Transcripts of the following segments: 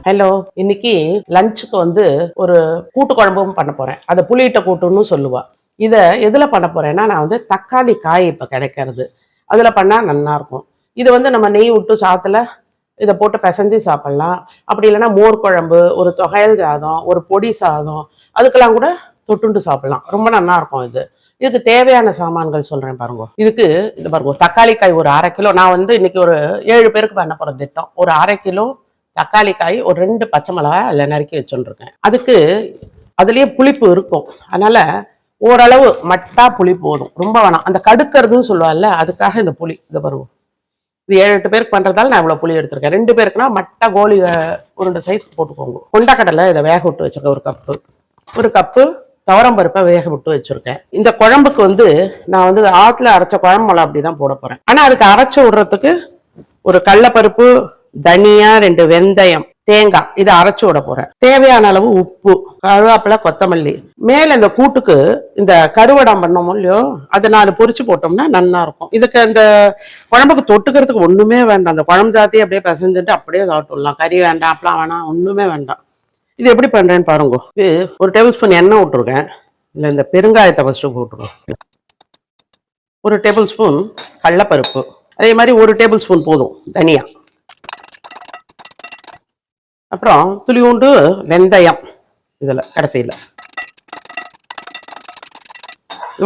Hello, இன்னைக்கு லஞ்சுக்கு வந்து ஒரு கூட்டு குழம்பும் பண்ண போறேன். அதை புளியிட்ட கூட்டுன்னு சொல்லுவா. இதை எதுல பண்ண போறேன்னா, நான் வந்து தக்காளி காய் இப்ப கிடைக்கிறது அதுல பண்ணா நல்லா இருக்கும். இது வந்து நம்ம நெய் விட்டு சாத்துல இதை போட்டு பிசைஞ்சு சாப்பிடலாம். அப்படி இல்லைன்னா மோர் குழம்பு, ஒரு தொகையல் சாதம், ஒரு பொடி சாதம், அதுக்கெல்லாம் கூட தொட்டுண்டு சாப்பிடலாம். ரொம்ப நல்லா இருக்கும் இது. இதுக்கு தேவையான சாமான்கள் சொல்றேன் பாருங்க. இதுக்கு இது பாருங்க, தக்காளி காய் ஒரு 1/2 கிலோ. நான் வந்து இன்னைக்கு ஒரு 7 பேருக்கு பண்ண போற திட்டம். ஒரு 1/2 கிலோ தக்காளி காய், ஒரு 2 பச்சை மிளகாய் அதில் நறுக்கி வச்சுருக்கேன். அதுக்கு அதுலேயே புளிப்பு இருக்கும், அதனால ஓரளவு மட்டா புளி போதும், ரொம்ப வேணாம். அந்த கடுக்கிறதுன்னு சொல்லுவாள்ல, அதுக்காக இந்த புளி இதை பருவம். இது 7-8 பேருக்கு பண்றதால நான் இவ்வளவு புளி எடுத்திருக்கேன். 2 பேருக்குன்னா மட்டா கோழி உருண்டை சைஸ் போட்டுக்கோங்க. கொண்டக்கடலை இதை வேக விட்டு வச்சிருக்கேன் ஒரு கப்பு துவரம் பருப்பை வேக விட்டு வச்சிருக்கேன். இந்த குழம்புக்கு வந்து நான் வந்து ஆத்துல அரைச்ச குழம்பு மிளகா அப்படிதான் போட போறேன். ஆனா அதுக்கு அரைச்சு விடுறதுக்கு ஒரு கடலைப்பருப்பு, தனியா, 2 வெந்தயம், தேங்காய் இதை அரைச்சு விட போறேன். தேவையான அளவு உப்பு, கருவேப்பிலை, கொத்தமல்லி. மேல இந்த கூட்டுக்கு இந்த கருவடம் பண்ணோமோ இல்லையோ, அதை 4 பொரிச்சு போட்டோம்னா நல்லா இருக்கும். இதுக்கு இந்த குழம்புக்கு தொட்டுக்கிறதுக்கு ஒண்ணுமே வேண்டாம். அந்த குழம்பு சாத்தி அப்படியே பிசைஞ்சுட்டு அப்படியே சாப்பிட்டுடலாம். கறி வேண்டாம், அப்பலாம் வேணாம், ஒண்ணுமே வேண்டாம். இது எப்படி பண்றேன்னு பாருங்க. இது ஒரு டேபிள் ஸ்பூன் எண்ணெய் விட்டுருக்கேன். இல்லை இந்த பெருங்காயத்தை ஃபர்ஸ்ட் போட்டுருக்கோம். ஒரு டேபிள் ஸ்பூன் கடலைப்பருப்பு, அதே மாதிரி ஒரு டேபிள் ஸ்பூன் போதும் தனியா. அப்புறம் துளியூண்டு வெந்தயம் இதில் கடைசியில்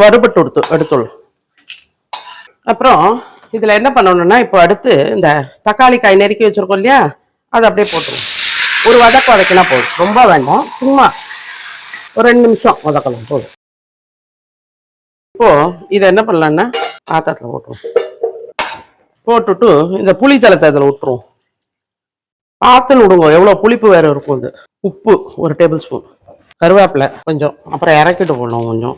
வறுபட்டு எடுத்துள். அப்புறம் இதில் என்ன பண்ணணும்னா, இப்போ அடுத்து இந்த தக்காளி காய் நெருக்கி வச்சிருக்கோம் இல்லையா, அதை அப்படியே போட்டுருவோம். ஒரு வதக்கினா போதும், ரொம்ப வேண்டாம், சும்மா ஒரு 2 நிமிஷம் வதக்கலாம் போதும். இப்போ இதை என்ன பண்ணலான்னா பாத்திரத்தில் போட்டுட்டு இந்த புளி ஜலத்தை அதில் விட்டுருவோம். பார்த்துன்னு விடுங்க, எவ்வளோ புளிப்பு வேற இருக்கும். இது உப்பு ஒரு டேபிள் ஸ்பூன், கருவேப்பிலை கொஞ்சம், அப்புறம் இறக்கிட்டு போடணும் கொஞ்சம்.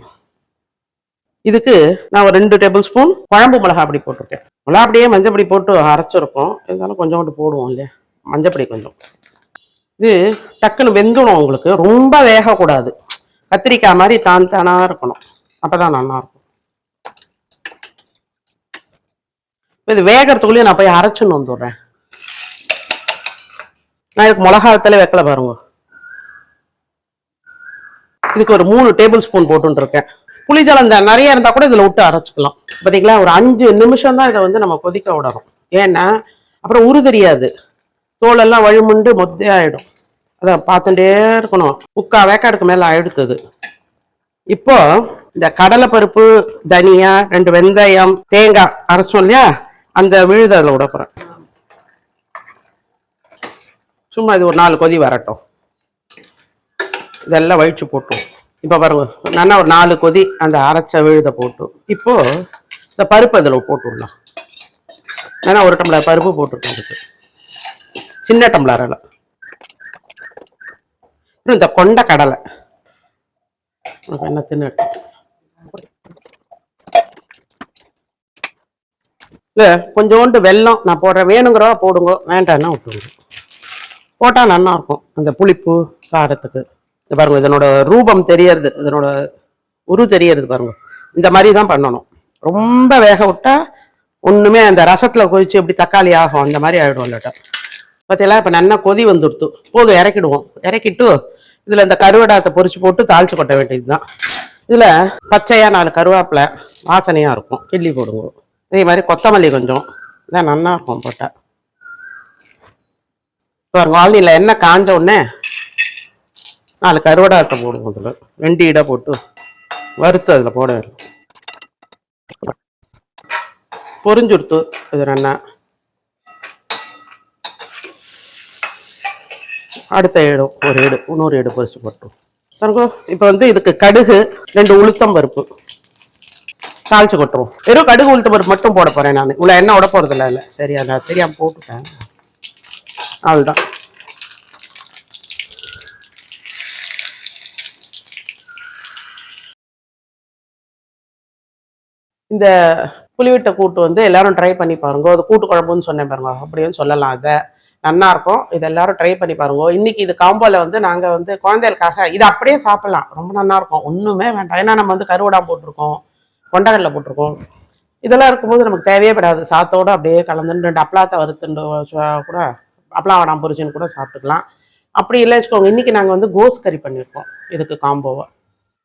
இதுக்கு நான் ஒரு 2 டேபிள் ஸ்பூன் குழம்பு மிளகா அப்படி போட்டிருக்கேன். மிளகா அப்படியே மஞ்சப்பொடி போட்டு அரைச்சிருக்கோம், இருந்தாலும் கொஞ்சோண்டு போடுவோம் இல்லையா, மஞ்சப்பொடி கொஞ்சம். இது டக்குன்னு வெந்துடும் உங்களுக்கு, ரொம்ப வேகக்கூடாது. கத்திரிக்காய் மாதிரி தானா இருக்கணும், அப்பதான் நல்லா இருக்கும். இது வேகிறதுக்குள்ளேயே நான் போய் அரைச்சுன்னு வந்துடுறேன். நான் இதுக்கு மிளகாத்தல வைக்கல பாருங்க. இதுக்கு ஒரு 3 டேபிள் ஸ்பூன் போட்டுருக்கேன். புளிஜலம் நிறைய இருந்தா கூட இதுல விட்டு அரைச்சிக்கலாம். பாத்தீங்களா, ஒரு 5 நிமிஷம் தான் இதை வந்து நம்ம கொதிக்க விடணும். ஏன்னா அப்புறம் உரு தெரியாது, தோலெல்லாம் வழுமுண்டு மொத்தையாயிடும். அதை பார்த்துட்டே இருக்கணும். 3/4 வேக்காடுக்கு மேல ஆயிடுத்துது. இப்போ இந்த கடலைப்பருப்பு, தனியா, 2 வெந்தயம், தேங்காய் அரைச்சோம் இல்லையா, அந்த விழுது அதில் விட போறேன். சும்மா இது ஒரு 4 கொதி வரட்டும். இதெல்லாம் வழிச்சு போட்டோம். இப்போ பாருங்க, நல்லா ஒரு 4 கொதி அந்த அரைச்ச விழுத போட்டு, இப்போ இந்த பருப்பு அதில் போட்டுடலாம். ஏன்னா 1 டம்ளர் பருப்பு போட்டுருக்கேன், சின்ன டம்ளரில். அப்புறம் இந்த கொண்ட கடலை என்ன தின்னுட்டு இல்லை, கொஞ்சோண்டு வெல்லம் நான் போடுறேன். வேணுங்கிறவா போடுங்க, வேண்டாம்னா விட்டுருங்க. போட்டால் நல்லா இருக்கும் அந்த புளிப்பு காரத்துக்கு. பாருங்க, இதனோட ரூபம் தெரியறது, இதனோட உரு தெரியறது பாருங்க. இந்த மாதிரி தான் பண்ணணும். ரொம்ப வேக விட்டா ஒண்ணுமே அந்த ரசத்துல கொதிச்சு எப்படி தக்காளி ஆகும் அந்த மாதிரி ஆயிடும் இல்லாட்டா. பார்த்தீங்களா, இப்போ நல்லா கொதி வந்துடுத்து, போதும் இறக்கிடுவோம். இறக்கிட்டு இதுல இந்த கருவடாத்தை பொரிச்சு போட்டு தாளிச்சு கொட்ட வேண்டியதுதான். இதுல பச்சையா 4 கருவேப்பிலை வாசனையா இருக்கும், கிள்ளி போடுங்க. இதே மாதிரி கொத்தமல்லி கொஞ்சம், இதான் நல்லா இருக்கும் போட்டா. பாருங்க, ஆல்னியில் எண்ணெய் காஞ்ச உடனே 4 கருவடாத்தை போடுவோம். அதில் 2 இடை போட்டு வறுத்து அதில் போட பொரிஞ்சுடுத்து. இது நல்லா அடுத்த இடம் ஒரு இடு, இன்னொரு இடு பொரிச்சு போட்டோம். பாருங்க, இப்போ வந்து இதுக்கு கடுகு, 2 உளுத்தம் பருப்பு தாளிச்சு கொட்டுருவோம். வெறும் கடுகு உளுத்தம் பருப்பு மட்டும் போட போறேன் நான். இவ்வளோ எண்ணெய் விட போறது இல்லை. சரியா, நான் தெரியாம போட்டுட்டேன், அவ்வளோதான். இந்த புளிவிட்ட கூட்டு வந்து எல்லாரும் ட்ரை பண்ணி பாருங்க. அது கூட்டு குழம்புன்னு சொன்னேன் பாருங்க, அப்படின்னு சொல்லலாம். அதை நல்லா இருக்கும், இது எல்லாரும் ட்ரை பண்ணி பாருங்க. இன்னைக்கு இது காம்போல வந்து நாங்க வந்து குழந்தைகளுக்காக இது அப்படியே சாப்பிடலாம், ரொம்ப நல்லா இருக்கும், ஒண்ணுமே வேண்டாம். ஏன்னா நம்ம வந்து கருவடாம் போட்டிருக்கோம், கொண்டக்கடலை போட்டிருக்கோம். இதெல்லாம் இருக்கும்போது நமக்கு தேவையே படாது. சாத்தோட அப்படியே கலந்துட்டு 2 அப்பளாத்தை வறுத்துட்டு கூட அப்பளம் வடாம் பொரிச்சுன்னு கூட சாப்பிட்டுக்கலாம். அப்படி இல்லை வச்சுக்கோங்க, இன்றைக்கி நாங்கள் வந்து கோஸ் கறி பண்ணியிருக்கோம் இதுக்கு காம்போவாக.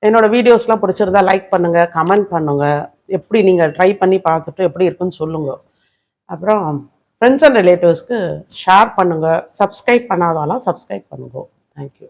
என்னோட வீடியோஸ்லாம் பிடிச்சிருந்தா லைக் பண்ணுங்கள், கமெண்ட் பண்ணுங்கள். எப்படி நீங்கள் ட்ரை பண்ணி பார்த்துட்டு எப்படி இருக்குன்னு சொல்லுங்கள். அப்புறம் ஃப்ரெண்ட்ஸ் அண்ட் ரிலேட்டிவ்ஸ்க்கு ஷேர் பண்ணுங்கள். சப்ஸ்கிரைப் பண்ணாதாலாம் சப்ஸ்கிரைப் பண்ணுங்க. தேங்க்யூ.